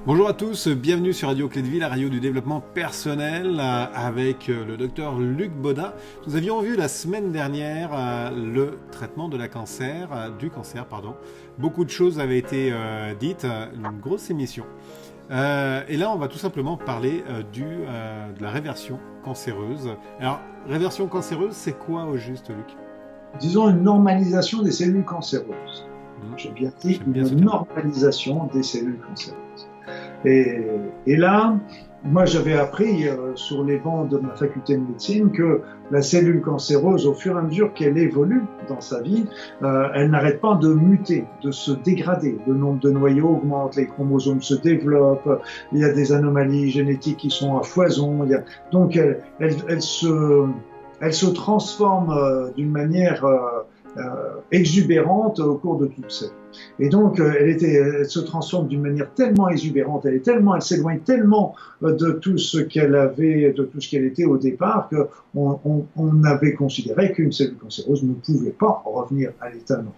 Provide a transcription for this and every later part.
Bonjour à tous, bienvenue sur Radio Clé de Vie, la radio du développement personnel avec le docteur Luc Bodin. Nous avions vu la semaine dernière le traitement de du cancer. Beaucoup de choses avaient été dites, une grosse émission. Et là, on va tout simplement parler de la réversion cancéreuse. Alors, réversion cancéreuse, c'est quoi au juste, Luc ? Disons une normalisation des cellules cancéreuses. J'ai bien dit une normalisation des cellules cancéreuses. Et là, moi j'avais appris sur les bancs de ma faculté de médecine que la cellule cancéreuse, au fur et à mesure qu'elle évolue dans sa vie, elle n'arrête pas de muter, de se dégrader. Le nombre de noyaux augmente, les chromosomes se développent, il y a des anomalies génétiques qui sont à foison. Donc elle se transforme d'une manière exubérante au cours de toute sa vie. Et donc, elle se transforme d'une manière tellement exubérante, elle s'éloigne tellement de tout ce qu'elle était au départ, qu'on avait considéré qu'une cellule cancéreuse ne pouvait pas revenir à l'état normal.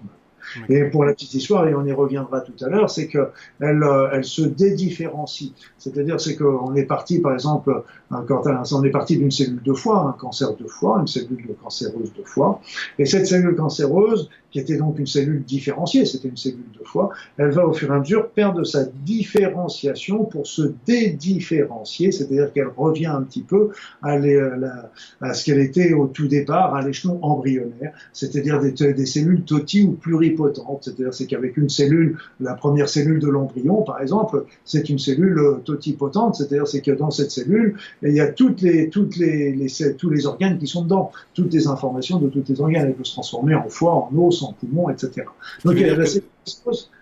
Et pour la petite histoire, et on y reviendra tout à l'heure, c'est qu'elle se dédifférencie. C'est-à-dire, c'est qu'on est parti, par exemple, on est parti d'une cellule de foie, un cancer de foie, une cellule cancéreuse de foie. Et cette cellule cancéreuse, qui était donc une cellule différenciée, c'était une cellule de foie, elle va au fur et à mesure perdre sa différenciation pour se dédifférencier, c'est-à-dire qu'elle revient un petit peu à ce qu'elle était au tout départ, à l'échelon embryonnaire, c'est-à-dire des cellules totis ou pluripotentes, c'est-à-dire c'est qu'avec une cellule, la première cellule de l'embryon, par exemple, c'est une cellule totipotente, c'est-à-dire c'est que dans cette cellule, il y a tous les organes qui sont dedans, toutes les informations de tous les organes, elle peut se transformer en foie, en os, en poumon, etc. Donc la cellule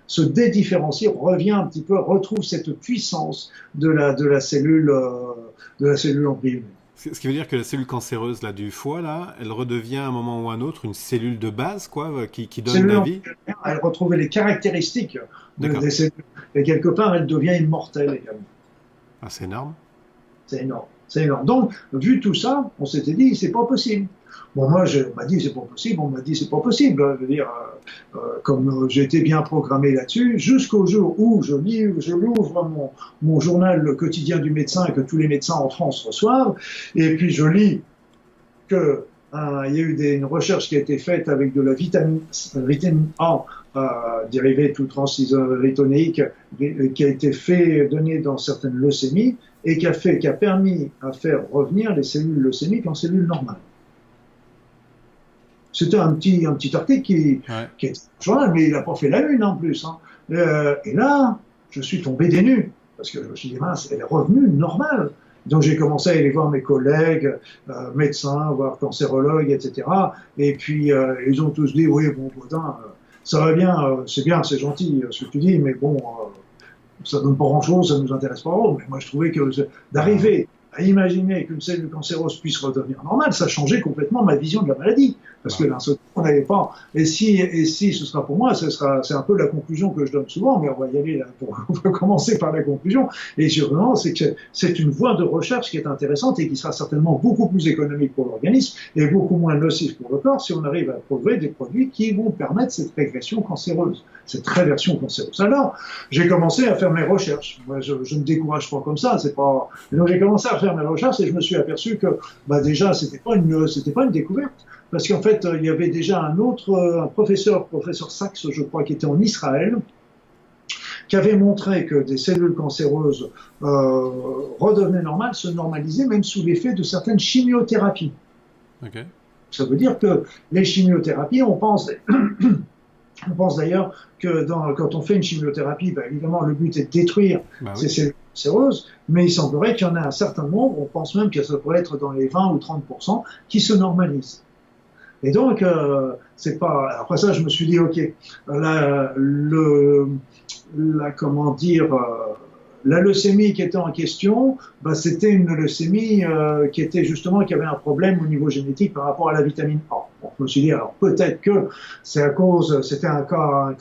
se dédifférencie, revient un petit peu, retrouve cette puissance de la cellule embryonnaire. Ce qui veut dire que la cellule cancéreuse du foie, elle redevient à un moment ou à un autre une cellule de base, qui donne la vie. Elle retrouve les caractéristiques des cellules. Et quelque part, elle devient immortelle également. Ah, c'est énorme. C'est énorme. Donc, vu tout ça, on s'était dit, c'est pas possible. Bon, moi, on m'a dit, c'est pas possible. Je veux dire, comme j'ai été bien programmé là-dessus, jusqu'au jour où je l'ouvre mon journal le quotidien du médecin que tous les médecins en France reçoivent, et puis je lis que il y a eu une recherche qui a été faite avec de la vitamine A, dérivée tout transisorétonéique, qui a été donnée dans certaines leucémies, et qui a permis à faire revenir les cellules leucémiques en cellules normales. C'était un petit article qui était journal, mais il n'a pas fait la une en plus. Et là, je suis tombé des nues, parce que je me suis dit, mince, elle est revenue normale. Donc j'ai commencé à aller voir mes collègues, médecins, voir cancérologues, etc. Et puis ils ont tous dit, oui, bon, Bodin, ça va bien, c'est gentil ce que tu dis, mais bon, ça donne pas grand-chose, ça nous intéresse pas trop. Mais moi je trouvais que d'arriver à imaginer qu'une cellule cancéreuse puisse redevenir normale, ça changeait complètement ma vision de la maladie. Parce que là, on n'avait pas. Et si ce sera pour moi, c'est un peu la conclusion que je donne souvent, mais on va y aller là. On va commencer par la conclusion. Et sûrement, c'est que c'est une voie de recherche qui est intéressante et qui sera certainement beaucoup plus économique pour l'organisme et beaucoup moins nocif pour le corps si on arrive à trouver des produits qui vont permettre cette régression cancéreuse, cette réversion cancéreuse. Alors, j'ai commencé à faire mes recherches. Moi, je ne décourage pas comme ça. Donc, j'ai commencé à faire mes recherches et je me suis aperçu que, déjà, c'était pas une découverte. Parce qu'en fait, il y avait déjà un professeur Sachs, je crois, qui était en Israël, qui avait montré que des cellules cancéreuses redevenaient normales, se normalisaient, même sous l'effet de certaines chimiothérapies. Okay. Ça veut dire que les chimiothérapies, on pense d'ailleurs que quand on fait une chimiothérapie, évidemment, le but est de détruire ces cellules cancéreuses, mais il semblerait qu'il y en a un certain nombre, on pense même que ça pourrait être dans les 20 ou 30%, qui se normalisent. Et donc, c'est pas. Après ça, je me suis dit, ok, la leucémie qui était en question, c'était une leucémie qui avait un problème au niveau génétique par rapport à la vitamine A. Bon, je me suis dit, alors peut-être que c'était un cas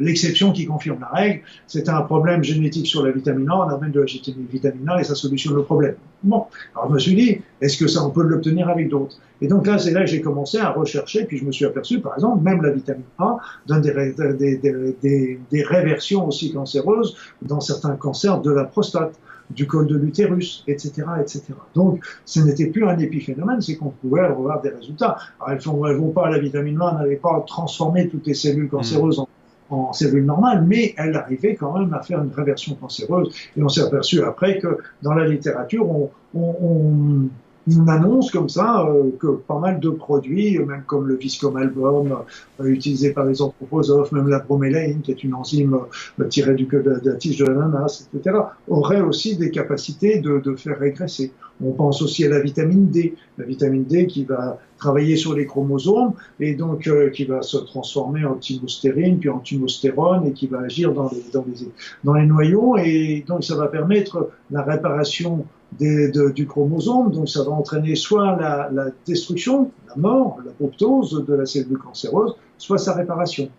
l'exception qui confirme la règle. C'était un problème génétique sur la vitamine A, on amène de la vitamine A et ça solutionne le problème. Bon, alors je me suis dit, est-ce que ça on peut l'obtenir avec d'autres? Et donc là, c'est là que j'ai commencé à rechercher, puis je me suis aperçu, par exemple, même la vitamine A donne des réversions aussi cancéreuses dans certains cancers de la prostate, du col de l'utérus, etc., etc. Donc, ce n'était plus un épiphénomène, c'est qu'on pouvait avoir des résultats. Alors, elles vont pas, la vitamine A n'allait pas transformer toutes les cellules cancéreuses en cellules normales, mais elle arrivait quand même à faire une réversion cancéreuse. Et on s'est aperçu après que dans la littérature, on annonce comme ça que pas mal de produits, même comme le Viscomalbum, utilisé par les anthroposophes, même la bromélaïne, qui est une enzyme tirée de la tige de l'ananas, etc., auraient aussi des capacités de faire régresser. On pense aussi à la vitamine D qui va travailler sur les chromosomes et donc qui va se transformer en thymostérine puis en thymostérone et qui va agir dans les noyaux et donc ça va permettre la réparation du chromosome, donc ça va entraîner soit la destruction, la mort, l'apoptose de la cellule cancéreuse, soit sa réparation.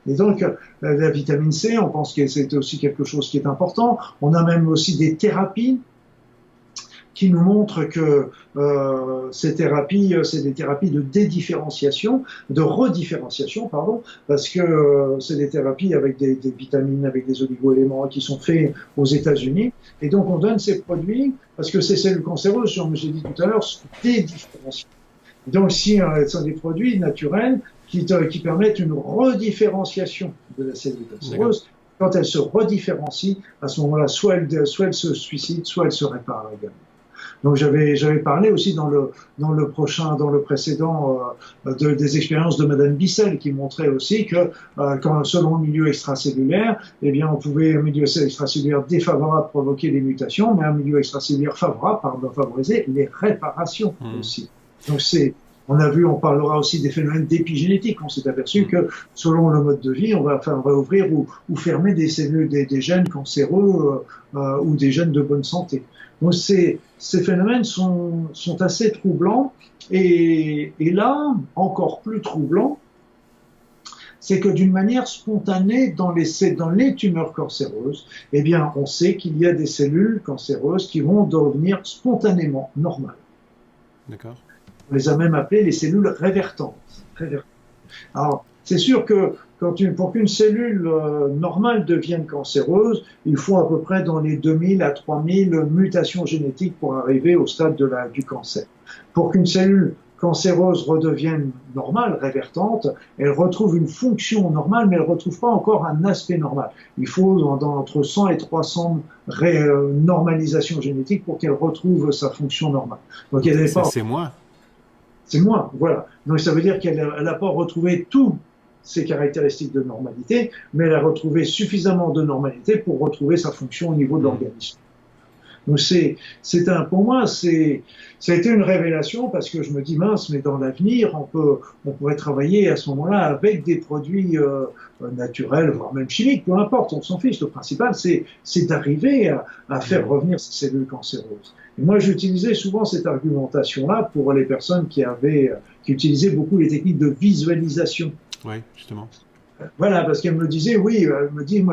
Et donc, la vitamine C, on pense que c'est aussi quelque chose qui est important. On a même aussi des thérapies qui nous montrent que ces thérapies, c'est des thérapies de redifférenciation, pardon, parce que c'est des thérapies avec des vitamines, avec des oligo-éléments qui sont faits aux États-Unis. Et donc, on donne ces produits parce que ces cellules cancéreuses, comme j'ai dit tout à l'heure, sont dédifférenciées. Donc, si ce sont des produits naturels qui permettent une redifférenciation de la cellule cancéreuse, quand elle se redifférencie, à ce moment-là, soit elle se suicide, soit elle se répare également. Donc j'avais parlé aussi dans le précédent des expériences de Madame Bissell qui montrait aussi que selon le milieu extracellulaire, eh bien on pouvait un milieu extracellulaire défavorable provoquer des mutations, mais un milieu extracellulaire favorable favoriser les réparations aussi. Donc on parlera aussi des phénomènes d'épigénétique. On s'est aperçu que selon le mode de vie, on va ouvrir ou fermer des cellules, des gènes cancéreux ou des gènes de bonne santé. Donc ces phénomènes sont assez troublants et là, encore plus troublant, c'est que d'une manière spontanée dans les tumeurs cancéreuses, eh bien, on sait qu'il y a des cellules cancéreuses qui vont devenir spontanément normales. D'accord. On les a même appelées les cellules révertantes. Alors, c'est sûr que pour qu'une cellule normale devienne cancéreuse, il faut à peu près dans les 2000 à 3000 mutations génétiques pour arriver au stade du cancer. Pour qu'une cellule cancéreuse redevienne normale, révertante, elle retrouve une fonction normale, mais elle ne retrouve pas encore un aspect normal. Il faut entre 100 et 300 normalisations génétiques pour qu'elle retrouve sa fonction normale. Donc, c'est moins. C'est moins, voilà. Donc ça veut dire qu'elle n'a pas retrouvé toutes ses caractéristiques de normalité, mais elle a retrouvé suffisamment de normalité pour retrouver sa fonction au niveau de l'organisme. Donc pour moi, ça a été une révélation parce que je me dis mince, mais dans l'avenir, on pourrait travailler à ce moment-là avec des produits naturels, voire même chimiques, peu importe, on s'en fiche. Le principal, c'est d'arriver à faire revenir ces cellules cancéreuses. Et moi, j'utilisais souvent cette argumentation-là pour les personnes qui utilisaient beaucoup les techniques de visualisation. Oui, justement. Voilà, parce qu'elle me disait, moi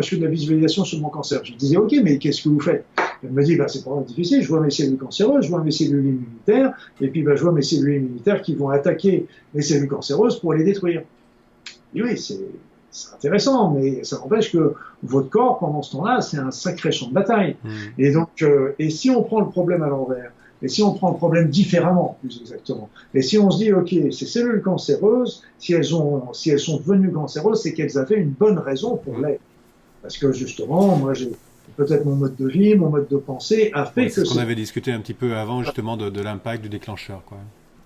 je fais de la visualisation sur mon cancer. Je disais, ok, mais qu'est-ce que vous faites? Elle me dit, c'est pas difficile, je vois mes cellules cancéreuses, je vois mes cellules immunitaires, et puis je vois mes cellules immunitaires qui vont attaquer les cellules cancéreuses pour les détruire. Et oui, c'est intéressant, mais ça n'empêche que votre corps, pendant ce temps-là, c'est un sacré champ de bataille. Et donc, et si on prend le problème à l'envers, et si on prend le problème différemment, plus exactement, et si on se dit, ok, ces cellules cancéreuses, si elles sont devenues cancéreuses, c'est qu'elles avaient une bonne raison pour l'être. Parce que justement, moi, peut-être mon mode de vie, mon mode de pensée a fait que... C'est ce qu'on avait discuté un petit peu avant, justement, de l'impact du déclencheur, quoi.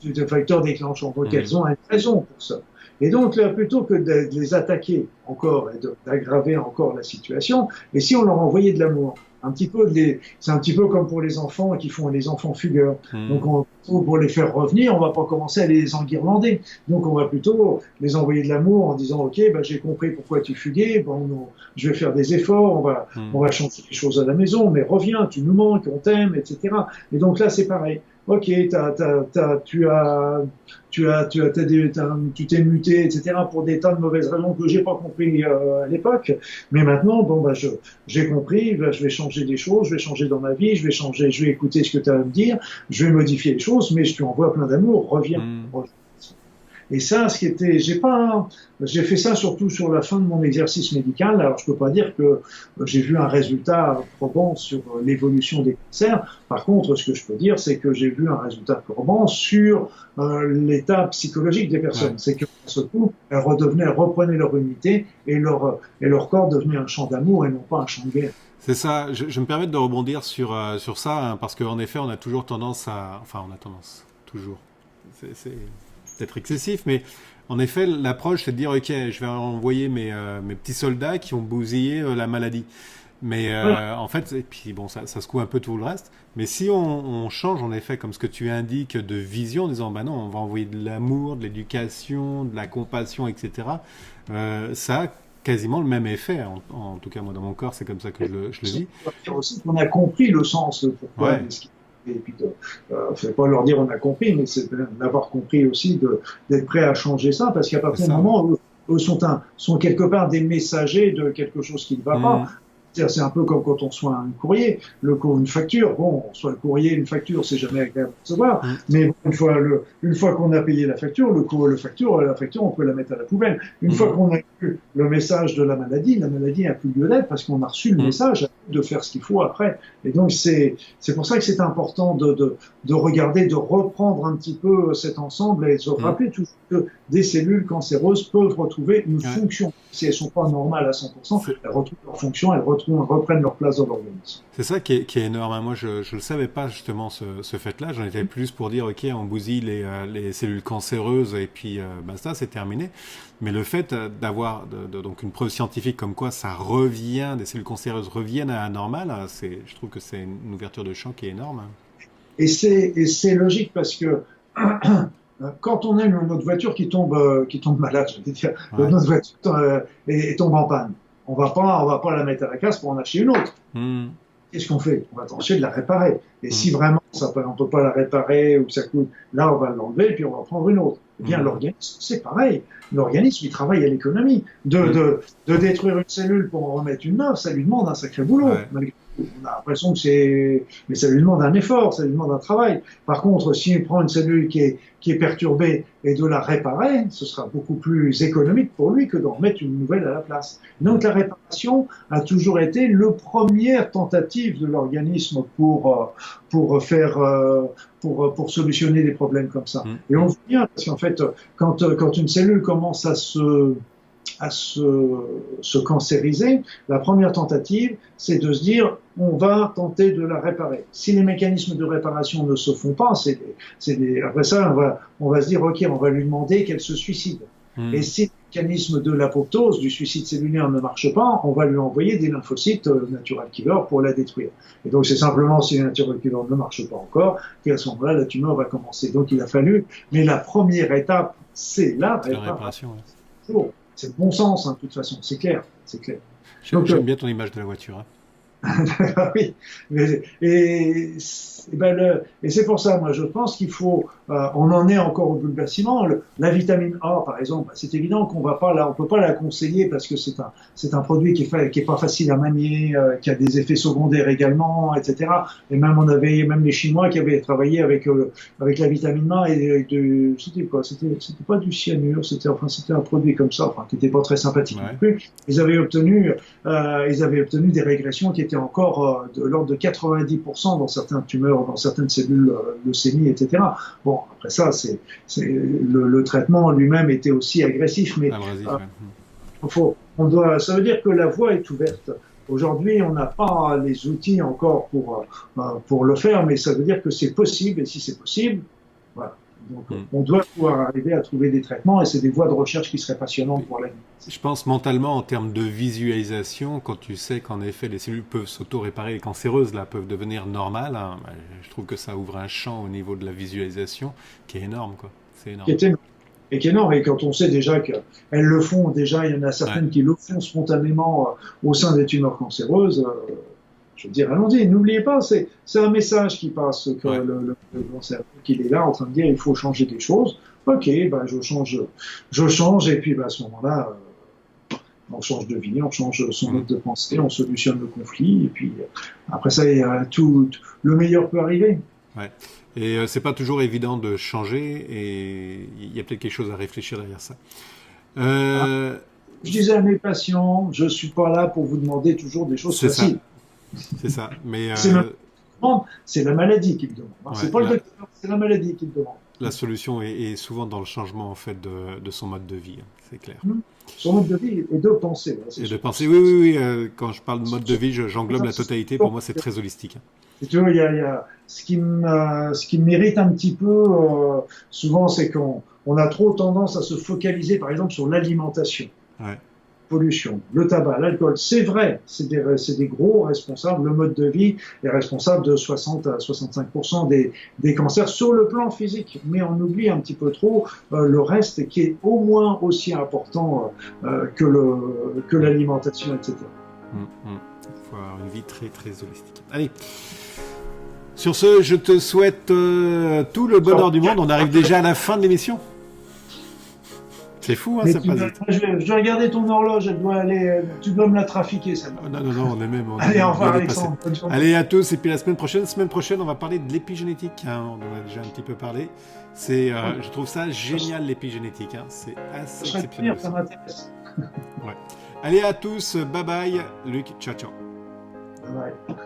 Du facteur déclenchant. Donc, elles ont une raison pour ça. Et donc, là, plutôt que de les attaquer encore et d'aggraver encore la situation, et si on leur envoyait de l'amour, c'est un petit peu comme pour les enfants qui font les enfants fugueurs. Donc, pour les faire revenir, on va pas commencer à les enguirlander. Donc, on va plutôt les envoyer de l'amour en disant, ok, j'ai compris pourquoi tu fuguais, je vais faire des efforts, on va changer les choses à la maison, mais reviens, tu nous manques, on t'aime, etc. Et donc là, c'est pareil. ok, tu t'es muté, etc. pour des tas de mauvaises raisons que j'ai pas compris à l'époque. Mais maintenant, bon, bah, j'ai compris, bah, je vais changer des choses, je vais changer dans ma vie, je vais écouter ce que tu as à me dire, je vais modifier les choses, mais je te envoie plein d'amour, reviens. Et ça, j'ai fait ça surtout sur la fin de mon exercice médical. Alors, je peux pas dire que j'ai vu un résultat probant sur l'évolution des cancers. Par contre, ce que je peux dire, c'est que j'ai vu un résultat probant sur l'état psychologique des personnes. C'est que, ce coup, elles reprenaient leur unité et leur corps devenait un champ d'amour et non pas un champ de guerre. C'est ça. Je me permets de rebondir sur ça, hein, parce qu'en effet, on a toujours tendance toujours. C'est peut-être excessif, mais en effet, l'approche, c'est de dire, ok, je vais envoyer mes petits soldats qui ont bousillé la maladie. Mais en fait, et puis bon, ça secoue un peu tout le reste. Mais si on change, en effet, comme ce que tu indiques, de vision, en disant, bah non, on va envoyer de l'amour, de l'éducation, de la compassion, etc., ça a quasiment le même effet. En tout cas, moi, dans mon corps, c'est comme ça que je le vis. C'est aussi qu'on a compris le sens de pourquoi. Ouais. Et puis, faut pas leur dire on a compris, mais c'est d'avoir compris aussi, d'être prêt à changer ça, parce qu'à partir du moment où eux sont quelque part des messagers de quelque chose qui ne va pas. C'est un peu comme quand on reçoit un courrier, une facture. Bon, on reçoit le courrier, une facture, c'est jamais agréable de recevoir. Mais une fois qu'on a payé la facture, la facture, on peut la mettre à la poubelle. Une fois qu'on a eu le message de la maladie n'a plus lieu d'être parce qu'on a reçu le message de faire ce qu'il faut après. Et donc, c'est pour ça que c'est important de regarder, de reprendre un petit peu cet ensemble et de se rappeler toujours que des cellules cancéreuses peuvent retrouver une fonction. Si elles sont pas normales à 100%, elles retrouvent leur fonction, elles reprennent leur place dans l'organisme. C'est ça qui est énorme. Moi, je le savais pas justement ce fait-là. J'en étais plus pour dire, ok, on bousille les cellules cancéreuses et puis basta, c'est terminé. Mais le fait d'avoir donc une preuve scientifique comme quoi ça revient, des cellules cancéreuses reviennent à la normale, je trouve que c'est une ouverture de champ qui est énorme. Et c'est logique parce que quand on a notre voiture qui tombe malade, je veux dire, notre voiture et tombe en panne, on va pas la mettre à la casse pour en acheter une autre. Qu'est-ce qu'on fait? On va tenter de la réparer. Et si vraiment on peut pas la réparer ou que ça coûte, là on va l'enlever puis on va prendre une autre. Eh bien l'organisme, c'est pareil. L'organisme, il travaille à l'économie. De détruire une cellule pour en remettre une neuve, ça lui demande un sacré boulot. Ouais. On a l'impression que mais ça lui demande un effort, ça lui demande un travail. Par contre, s'il prend une cellule qui est perturbée et de la réparer, ce sera beaucoup plus économique pour lui que d'en remettre une nouvelle à la place. Donc la réparation a toujours été le première tentative de l'organisme pour solutionner des problèmes comme ça. Et on voit bien, parce qu'en fait, quand une cellule commence à se cancériser, la première tentative, c'est de se dire, on va tenter de la réparer. Si les mécanismes de réparation ne se font pas, après ça, on va se dire, ok, on va lui demander qu'elle se suicide. Et si le mécanisme de l'apoptose, du suicide cellulaire ne marche pas, on va lui envoyer des lymphocytes natural killer pour la détruire. Et donc c'est simplement si les natural killer ne marchent pas encore, qu'à ce moment-là, la tumeur va commencer. Donc il a fallu, mais la première étape, c'est la réparation. C'est le bon sens, hein, de toute façon, c'est clair. J'aime bien ton image de la voiture. Hein. Oui, et c'est pour ça, moi, je pense qu'il faut, on en est encore au bout du bâtiment. La vitamine A, par exemple, c'est évident qu'on on peut pas la conseiller parce que c'est un produit qui est pas facile à manier, qui a des effets secondaires également, etc. Et même même les Chinois qui avaient travaillé avec la vitamine A et c'était quoi? C'était pas du cyanure, c'était un produit comme ça, qui était pas très sympathique non plus. Ils avaient obtenu des régressions qui étaient encore de l'ordre de 90% dans certaines tumeurs, dans certaines cellules leucémie, etc. Bon, après ça, le traitement lui-même était aussi agressif, mais ça veut dire que la voie est ouverte. Aujourd'hui, on n'a pas les outils encore pour le faire, mais ça veut dire que c'est possible, et si c'est possible, voilà. Donc, on doit pouvoir arriver à trouver des traitements et c'est des voies de recherche qui seraient passionnantes pour l'avenir. Je pense mentalement, en termes de visualisation, quand tu sais qu'en effet les cellules peuvent s'auto-réparer, les cancéreuses là peuvent devenir normales, hein, je trouve que ça ouvre un champ au niveau de la visualisation qui est énorme, quoi. C'est énorme. Et qui est énorme. Et quand on sait déjà qu'elles le font, déjà il y en a certaines qui le font spontanément au sein des tumeurs cancéreuses. je veux dire, allons-y, n'oubliez pas, c'est un message qui passe, que le cancer, qu'il est là en train de dire, il faut changer des choses. Ok, ben je change, et puis ben, à ce moment-là, on change de vie, on change son mode de pensée, on solutionne le conflit, et puis après ça, le meilleur peut arriver. Ouais. Et c'est pas toujours évident de changer, et il y a peut-être quelque chose à réfléchir derrière ça. Je disais à mes patients, je suis pas là pour vous demander toujours des choses faciles. C'est ça. Mais c'est la maladie qui le demande. Ouais, c'est pas le docteur, c'est la maladie qui le demande. La solution est souvent dans le changement en fait de son mode de vie, c'est clair. Son mode de vie et de penser. Et de penser, oui. Quand je parle de mode de vie, j'englobe la totalité. Pour moi, c'est très holistique. Tu vois, il y a ce qui m'irrite un petit peu souvent, c'est qu'on a trop tendance à se focaliser, par exemple, sur l'alimentation. Ouais. Pollution, le tabac, l'alcool, c'est vrai, c'est des gros responsables. Le mode de vie est responsable de 60 à 65% des cancers sur le plan physique. Mais on oublie un petit peu trop le reste qui est au moins aussi important que l'alimentation, etc. Il faut avoir une vie très, très holistique. Allez. Sur ce, je te souhaite tout le bonheur du monde. On arrive déjà à la fin de l'émission. C'est fou, hein, ça passe vite. Je vais regarder ton horloge, tu dois me la trafiquer, ça. Non, on est même. Allez, au revoir, Alexandre. Allez, à tous, et puis la semaine prochaine, on va parler de l'épigénétique. Hein, on en a déjà un petit peu parlé. Je trouve ça génial, l'épigénétique. Hein, c'est assez exceptionnel. Ça m'intéresse. Ouais. Allez, à tous, bye bye. Luc, ciao. Bye bye.